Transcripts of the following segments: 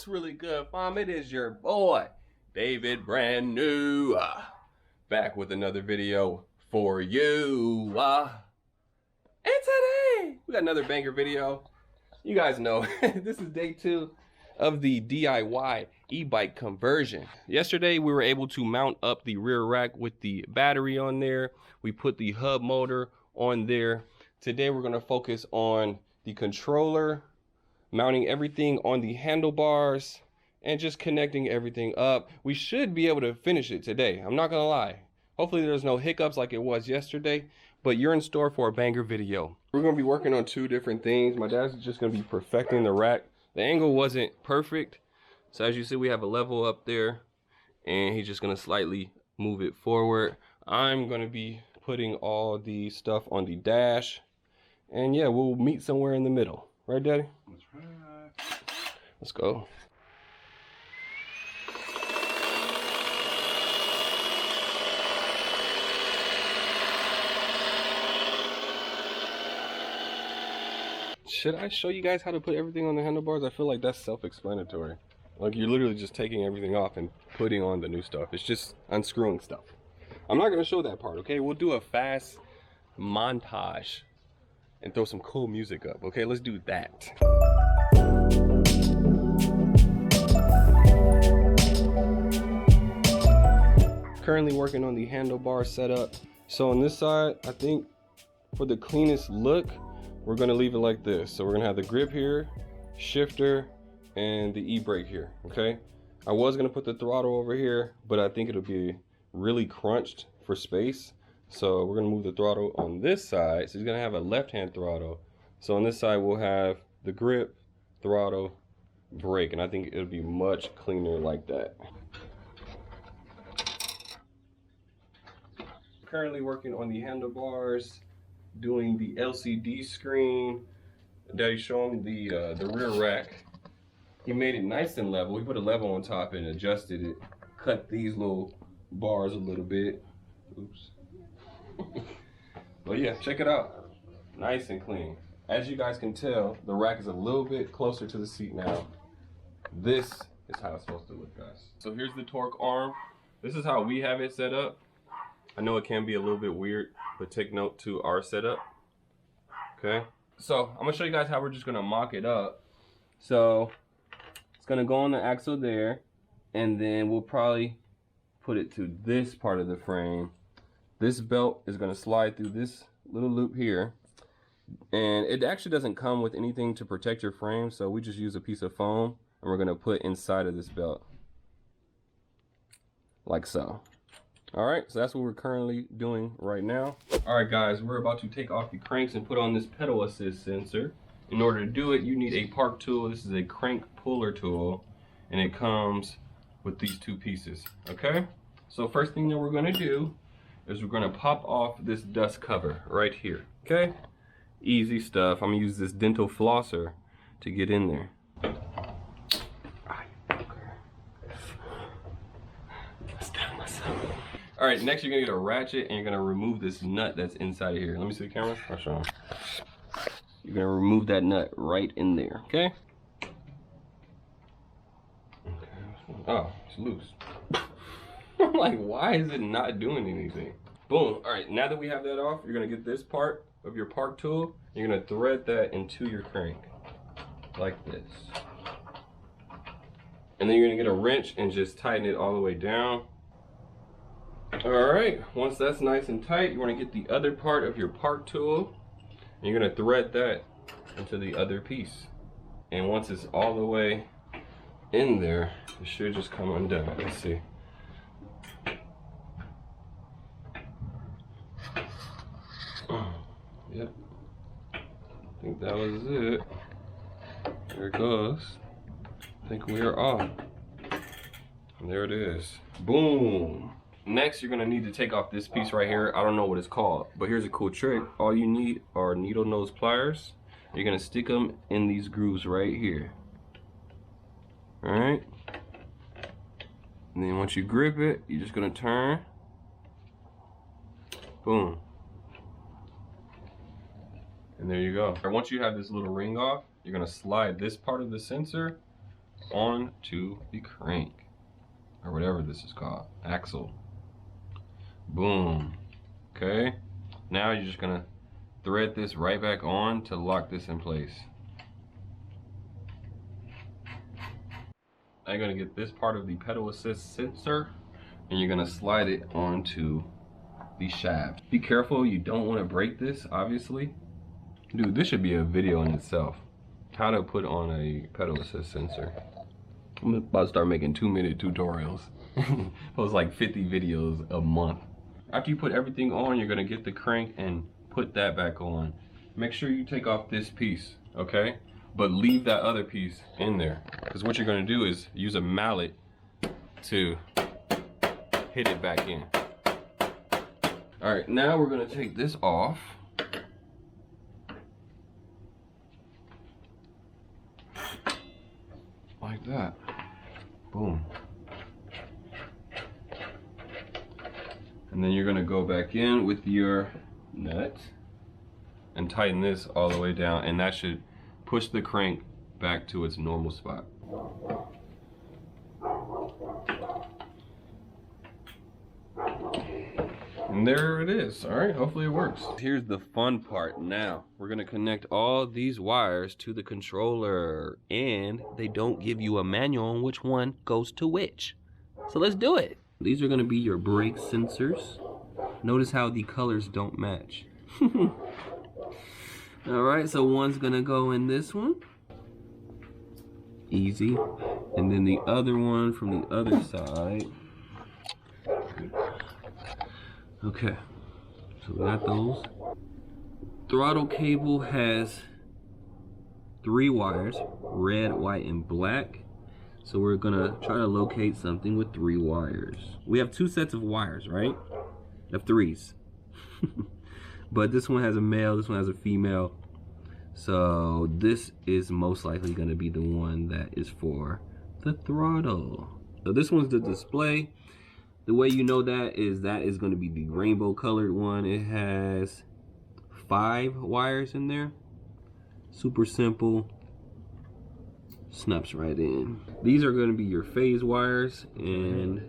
What's really good, fam? It is your boy, David, brand new, back with another video for you. And today, we got another banger video. You guys know, this is day 2 of the DIY e-bike conversion. Yesterday, we were able to mount up the rear rack with the battery on there. We put the hub motor on there. Today, we're gonna focus on the controller, mounting everything on the handlebars, and just connecting everything up. We should be able to finish it today. I'm not gonna lie. Hopefully there's no hiccups like it was yesterday, but you're in store for a banger video. We're gonna be working on 2 different things. My dad's just gonna be perfecting the rack. The angle wasn't perfect. So as you see, we have a level up there, and he's just gonna slightly move it forward. I'm gonna be putting all the stuff on the dash, and yeah, we'll meet somewhere in the middle. Right, Daddy? That's right. Let's go. Should I show you guys how to put everything on the handlebars? I feel like that's self-explanatory. Like, you're literally just taking everything off and putting on the new stuff. It's just unscrewing stuff. I'm not gonna show that part, okay? We'll do a fast montage and throw some cool music up. Okay, let's do that. Currently working on the handlebar setup. So on this side, I think for the cleanest look, we're gonna leave it like this. So we're gonna have the grip here, shifter, and the e-brake here, okay? I was gonna put the throttle over here, but I think it'll be really crunched for space. So we're gonna move the throttle on this side. So he's gonna have a left-hand throttle. So on this side, we'll have the grip, throttle, brake, and I think it'll be much cleaner like that. Currently working on the handlebars, doing the LCD screen. Daddy's showing me the rear rack. He made it nice and level. He put a level on top and adjusted it. Cut these little bars a little bit. Oops. But yeah, check it out. Nice and clean. As you guys can tell, the rack is a little bit closer to the seat now. This is how it's supposed to look, guys. So here's the torque arm. This is how we have it set up. I know it can be a little bit weird, but take note to our setup. Okay, so I'm gonna show you guys how we're just gonna mock it up. So it's gonna go on the axle there, and then we'll probably put it to this part of the frame. This belt is gonna slide through this little loop here, and it actually doesn't come with anything to protect your frame, so we just use a piece of foam, and we're gonna put inside of this belt, like so. All right, so that's what we're currently doing right now. All right, guys, we're about to take off the cranks and put on this pedal assist sensor. In order to do it, you need a park tool. This is a crank puller tool, and it comes with these 2 pieces, okay? So first thing that we're gonna do is we're gonna pop off this dust cover right here, okay? Easy stuff. I'm gonna use this dental flosser to get in there. All right, next you're gonna get a ratchet and you're gonna remove this nut that's inside of here. Let me see the camera. I'll show 'em. You're gonna remove that nut right in there, okay? Oh, it's loose. I'm like, why is it not doing anything? Boom. All right, now that we have that off, you're gonna get this part of your park tool. You're gonna thread that into your crank, like this. And then you're gonna get a wrench and just tighten it all the way down. All right, once that's nice and tight, you wanna get the other part of your park tool, and you're gonna thread that into the other piece. And once it's all the way in there, it should just come undone. Let's see. Yep, I think that was it. There it goes. I think we are off. And there it is. Boom. Next, you're gonna need to take off this piece right here. I don't know what it's called, but here's a cool trick. All you need are needle nose pliers. You're gonna stick them in these grooves right here. All right. And then once you grip it, you're just gonna turn. Boom. And there you go. Once you have this little ring off, you're gonna slide this part of the sensor onto the crank, or whatever this is called, axle. Boom. Okay, now you're just gonna thread this right back on to lock this in place. Now you're gonna get this part of the pedal assist sensor and you're gonna slide it onto the shaft. Be careful, you don't want to break this, obviously. Dude, this should be a video in itself. How to put on a pedal assist sensor. I'm about to start making 2-minute tutorials. Post like 50 videos a month. After you put everything on, you're gonna get the crank and put that back on. Make sure you take off this piece, okay? But leave that other piece in there. Because what you're gonna do is use a mallet to hit it back in. All right, now we're gonna take this off. Like that. Boom. And then you're gonna go back in with your nut and tighten this all the way down, and that should push the crank back to its normal spot. And there it is. All right, hopefully it works. Here's the fun part now. We're gonna connect all these wires to the controller, and they don't give you a manual on which one goes to which. So let's do it. These are gonna be your brake sensors. Notice how the colors don't match. All right, so one's gonna go in this one. Easy. And then the other one from the other side. Okay, so we got those. Throttle cable has 3 wires, red, white, and black. So we're gonna try to locate something with 3 wires. We have 2 sets of wires, right? Of 3s. But this one has a male, this one has a female. So this is most likely gonna be the one that is for the throttle. So this one's the display. The way you know that is going to be the rainbow colored one. It has 5 wires in there. Super simple. Snaps right in. These are going to be your phase wires. And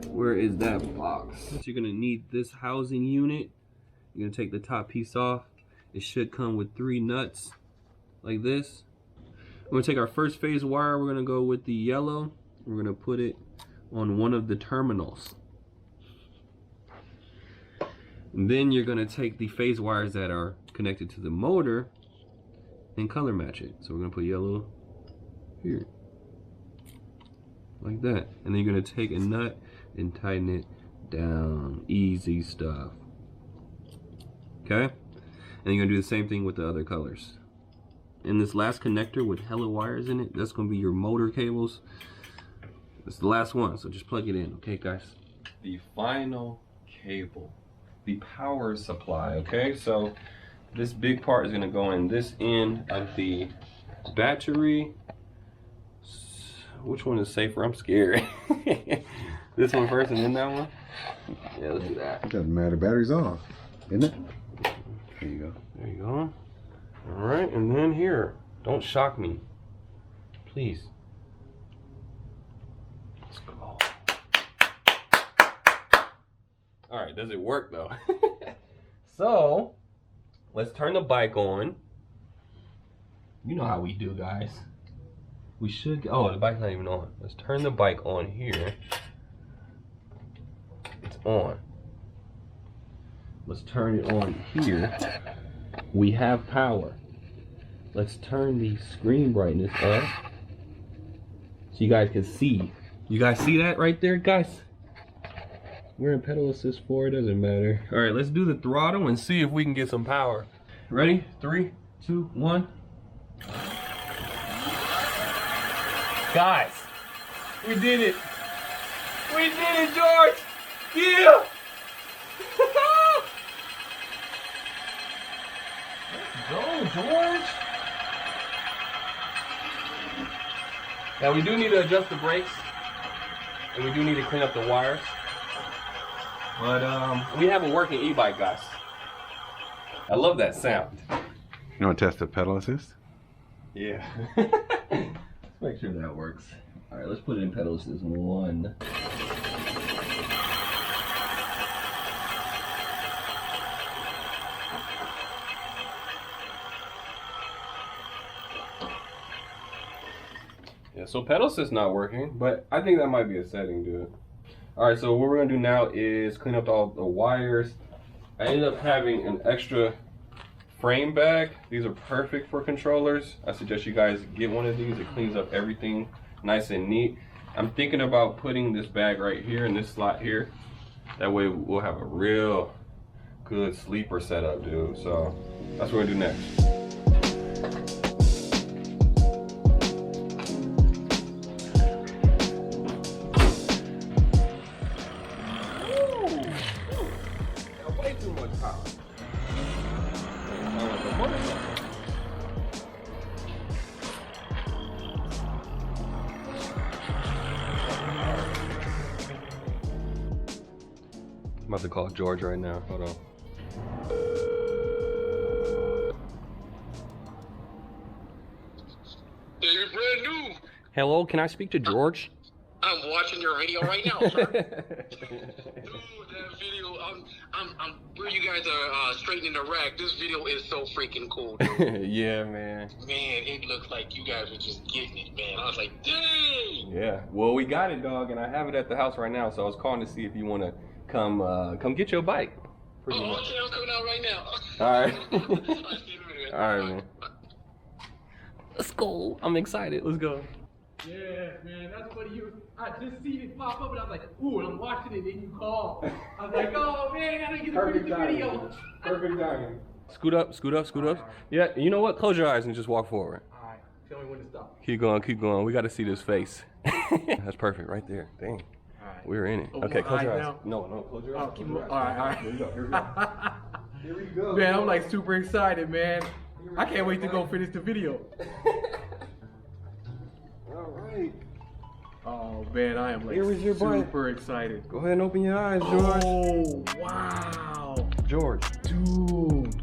where is that box? So you're going to need this housing unit. You're going to take the top piece off. It should come with 3 nuts like this. We're going to take our first phase wire. We're going to go with the yellow. We're going to put it on one of the terminals. And then you're gonna take the phase wires that are connected to the motor and color match it. So we're gonna put yellow here, like that. And then you're gonna take a nut and tighten it down. Easy stuff. Okay? And you're gonna do the same thing with the other colors. And this last connector with hella wires in it, that's gonna be your motor cables. It's the last one, so just plug it in, okay guys? The final cable, the power supply, okay? So this big part is gonna go in this end of the battery. Which one is safer? I'm scared. This one first and then that one? Yeah, let's do that. It doesn't matter, battery's off, isn't it? There you go. There you go. All right, and then here, don't shock me, please. All right, does it work though? So, let's turn the bike on. You know how we do, guys. We should, oh, the bike's not even on. Let's turn the bike on here. It's on. Let's turn it on here. We have power. Let's turn the screen brightness up so you guys can see. You guys see that right there, guys? We're in pedal assist 4, it doesn't matter. All right, let's do the throttle and see if we can get some power. Ready? 3, 2, 1. Guys, we did it. We did it, George. Yeah. Let's go, George. Now we do need to adjust the brakes, and we do need to clean up the wires. But we have a working e-bike, guys. I love that sound. You want to test the pedal assist? Yeah. make sure that works. All right, let's put it in pedal assist 1. Yeah, so pedal assist not working, but I think that might be a setting, dude. All right, so what we're gonna do now is clean up all the wires. I ended up having an extra frame bag. These are perfect for controllers. I suggest you guys get one of these. It cleans up everything nice and neat. I'm thinking about putting this bag right here in this slot here. That way we'll have a real good sleeper setup, dude. So that's what we're gonna do next. I'm about to call George right now. Hold on. You're brand new. Hello, can I speak to George? I'm watching your video right now, sir. Dude, that video, I'm where you guys are straightening the rack. This video is so freaking cool, dude. Yeah, man. Man, it looks like you guys were just getting it, man. I was like, dang. Yeah. Well, we got it, dog, and I have it at the house right now. So I was calling to see if you want to come get your bike. Oh, okay, I'm coming out right now. All right. I'll see you in a minute. All right, man. Let's go. I'm excited. Let's go. Yeah, man, that's funny. I just seen it pop up and I was like, ooh, and I'm watching it and you call. I was like, oh man, I didn't get to finish the video. Perfect timing. Scoot up, scoot up, scoot up. Yeah, you know what? Close your eyes and just walk forward. All right, tell me when to stop. Keep going, keep going. We got to see this face. That's perfect right there. Dang. All right. We're in it. Oh, Okay, close your eyes. now? No, close your eyes. Oh, keep Close your all right, all right. Here we go, here we go. Here we go. Man, I'm like super excited, man. I can't wait to go finish the video. All right. Oh man, I am like Here is your bike. super excited. Go ahead and open your eyes, George. Oh wow, George. dude.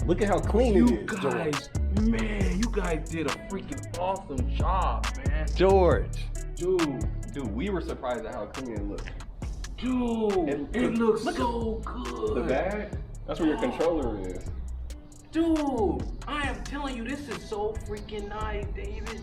Look at how clean it You is, guys, man, you guys did a freaking awesome job, man. George. Dude, We were surprised at how clean it looked. dude, it looks look so good. The bag? That's where your controller is. Dude, I am telling you, this is so freaking nice, David.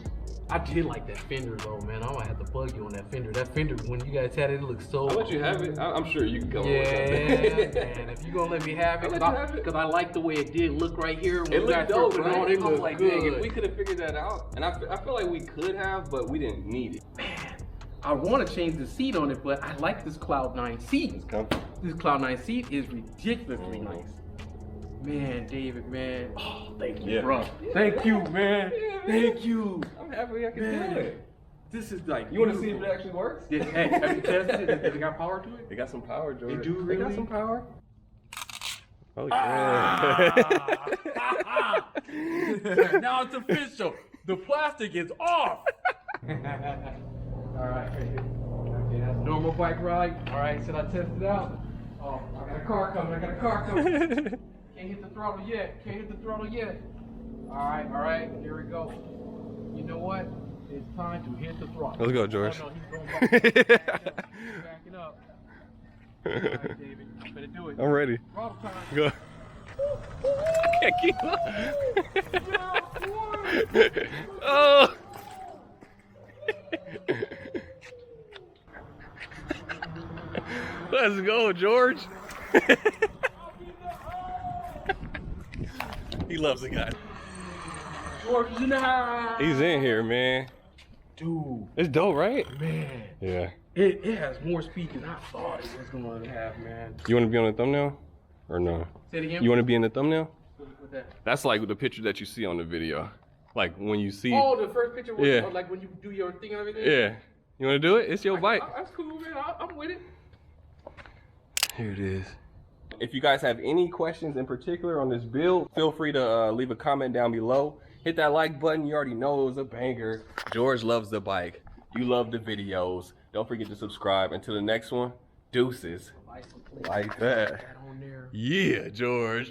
I did like that fender though, man. I'm gonna have to bug you on that fender. That fender, when you guys had it, it looked so I'll let you have it. I'm sure you can come Yeah, up with something. man. If you gonna let me have it, I'll let you have it. because I like the way it did look right here. When It you guys looked dope, first put it right? on, it I was looked like, good. dang, if we could have figured that out, and I feel like we could have, but we didn't need it. Man, I want to change the seat on it, but I like this Cloud9 seat. It's comfy. This Cloud9 seat is ridiculously nice. Man, David, man. Oh, thank you, Yeah. bro. Thank you, man. Yeah, man. Thank you. I'm happy I can Man. do it. This is like. You want to see if it actually works? Hey, have you tested it? Does it got power to it? It got some power, George. It do It really? got some power. Oh Ah. yeah. Now it's official. The plastic is off. All right. Okay, that's a normal bike ride. All right, should I test it out? Oh, I got a car coming. Can't hit the throttle yet. All right. Here we go. You know what? It's time to hit the throttle. Let's go, George. Oh, no, he's going back. He's backing up. All right, David, you better do it. I'm ready. Throttle time. Go. I can't keep up. Oh. Let's go, George. He loves the guy. George is in the house. He's in here, man. Dude, It's dope, right? man. Yeah. It has more speed than I thought it was going to have, man. You want to be on the thumbnail? Or no? Say it again. You want to be in the thumbnail? With that? That's like the picture that you see on the video. Like when you see. Oh, the first picture was Yeah. like when you do your thing and everything? Yeah. You want to do it? It's your bike. That's cool, man. I'm with it. Here it is. If you guys have any questions in particular on this build, feel free to leave a comment down below. Hit that like button. You already know it was a banger. George loves the bike. You love the videos. Don't forget to subscribe. Until the next one, deuces. Like that. On there. Yeah, George.